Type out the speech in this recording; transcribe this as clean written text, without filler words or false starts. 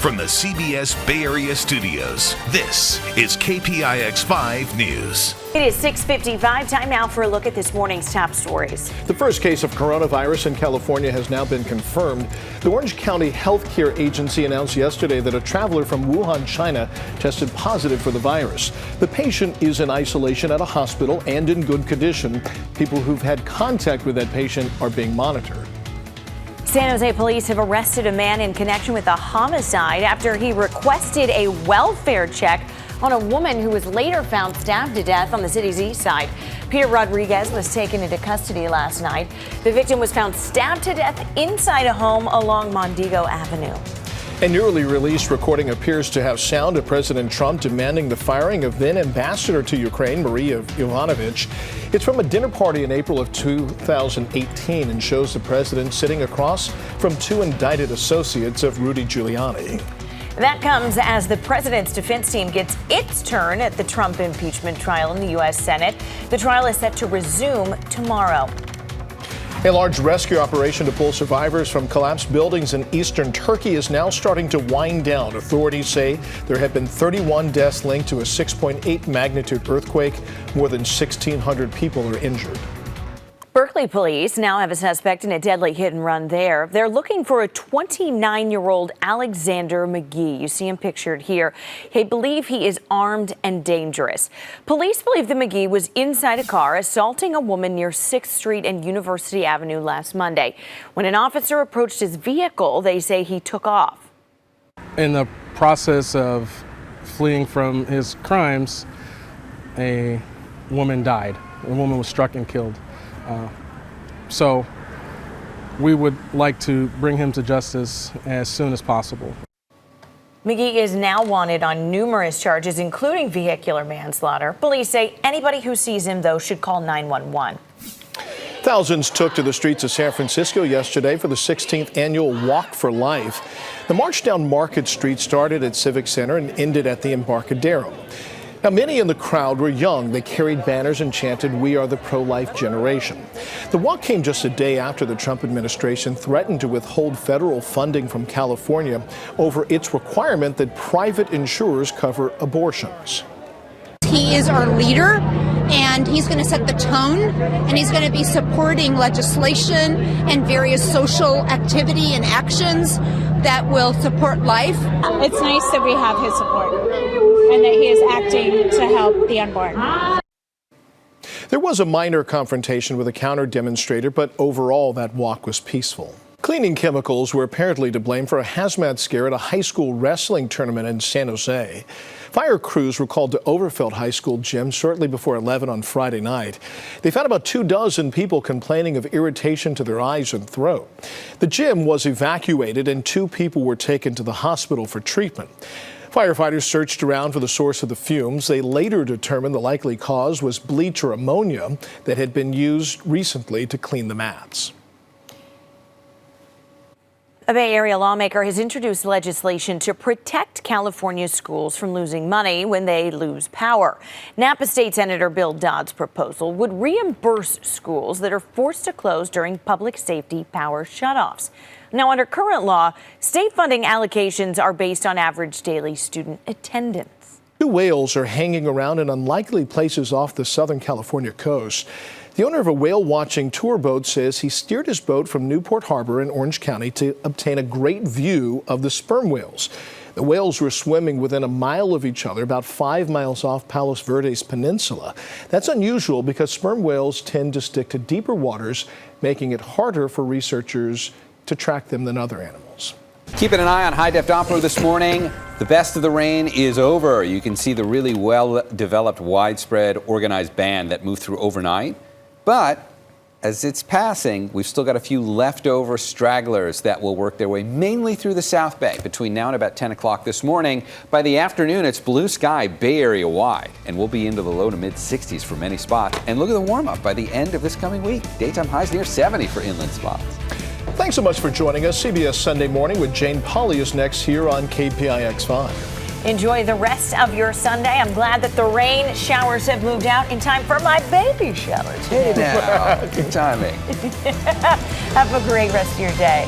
From the CBS Bay Area studios, this is KPIX 5 News. It is 6:55. Time now for a look at this morning's top stories. The first case of coronavirus in California has now been confirmed. The Orange County Healthcare Agency announced yesterday that a traveler from Wuhan, China, tested positive for the virus. The patient is in isolation at a hospital and in good condition. People who've had contact with that patient are being monitored. San Jose police have arrested a man in connection with a homicide after he requested a welfare check on a woman who was later found stabbed to death on the city's east side. Peter Rodriguez was taken into custody last night. The victim was found stabbed to death inside a home along Mondego Avenue. A newly released recording appears to have sound of President Trump demanding the firing of then ambassador to Ukraine, Maria Yovanovitch. It's from a dinner party in April of 2018 and shows the president sitting across from two indicted associates of Rudy Giuliani. That comes as the president's defense team gets its turn at the Trump impeachment trial in the U.S. Senate. The trial is set to resume tomorrow. A large rescue operation to pull survivors from collapsed buildings in eastern Turkey is now starting to wind down. Authorities say there have been 31 deaths linked to a 6.8 magnitude earthquake. More than 1,600 people are injured. Berkeley police now have a suspect in a deadly hit and run there. They're looking for a 29-year-old Alexander McGee. You see him pictured here. They believe he is armed and dangerous. Police believe the McGee was inside a car assaulting a woman near 6th Street and University Avenue last Monday. When an officer approached his vehicle, they say he took off. In the process of fleeing from his crimes, a woman died. A woman was struck and killed. So we would like to bring him to justice as soon as possible. McGee is now wanted on numerous charges, including vehicular manslaughter. Police say anybody who sees him, though, should call 911. Thousands took to the streets of San Francisco yesterday for the 16th annual Walk for Life. The march down Market Street started at Civic Center and ended at the Embarcadero. Now, many in the crowd were young. They carried banners and chanted, "We are the pro-life generation." The walk came just a day after the Trump administration threatened to withhold federal funding from California over its requirement that private insurers cover abortions. He is our leader, and he's going to set the tone, and he's going to be supporting legislation and various social activity and actions that will support life. It's nice that we have his support and that he is acting to help the unborn. There was a minor confrontation with a counter-demonstrator, but overall that walk was peaceful. Cleaning chemicals were apparently to blame for a hazmat scare at a high school wrestling tournament in San Jose. Fire crews were called to Overfeld High School gym shortly before 11 on Friday night. They found about 24 people complaining of irritation to their eyes and throat. The gym was evacuated and 2 people were taken to the hospital for treatment. Firefighters searched around for the source of the fumes. They later determined the likely cause was bleach or ammonia that had been used recently to clean the mats. A Bay Area lawmaker has introduced legislation to protect California's schools from losing money when they lose power. Napa State Senator Bill Dodd's proposal would reimburse schools that are forced to close during public safety power shutoffs. Now, under current law, state funding allocations are based on average daily student attendance. 2 whales are hanging around in unlikely places off the Southern California coast. The owner of a whale-watching tour boat says he steered his boat from Newport Harbor in Orange County to obtain a great view of the sperm whales. The whales were swimming within a mile of each other, about 5 miles off Palos Verdes Peninsula. That's unusual because sperm whales tend to stick to deeper waters, making it harder for researchers to track them than other animals. Keeping an eye on high-def Doppler this morning. The best of the rain is over. You can see the really well-developed, widespread, organized band that moved through overnight. But as it's passing, we've still got a few leftover stragglers that will work their way mainly through the South Bay between now and about 10 o'clock this morning. By the afternoon, it's blue sky Bay Area wide, and we'll be into the low to mid 60s for many spots. And look at the warm-up by the end of this coming week. Daytime highs near 70 for inland spots. Thanks so much for joining us. CBS Sunday Morning with Jane Pauley is next here on KPIX 5. Enjoy the rest of your Sunday. I'm glad that the rain showers have moved out in time for my baby shower today. Hey now, good timing. Have a great rest of your day.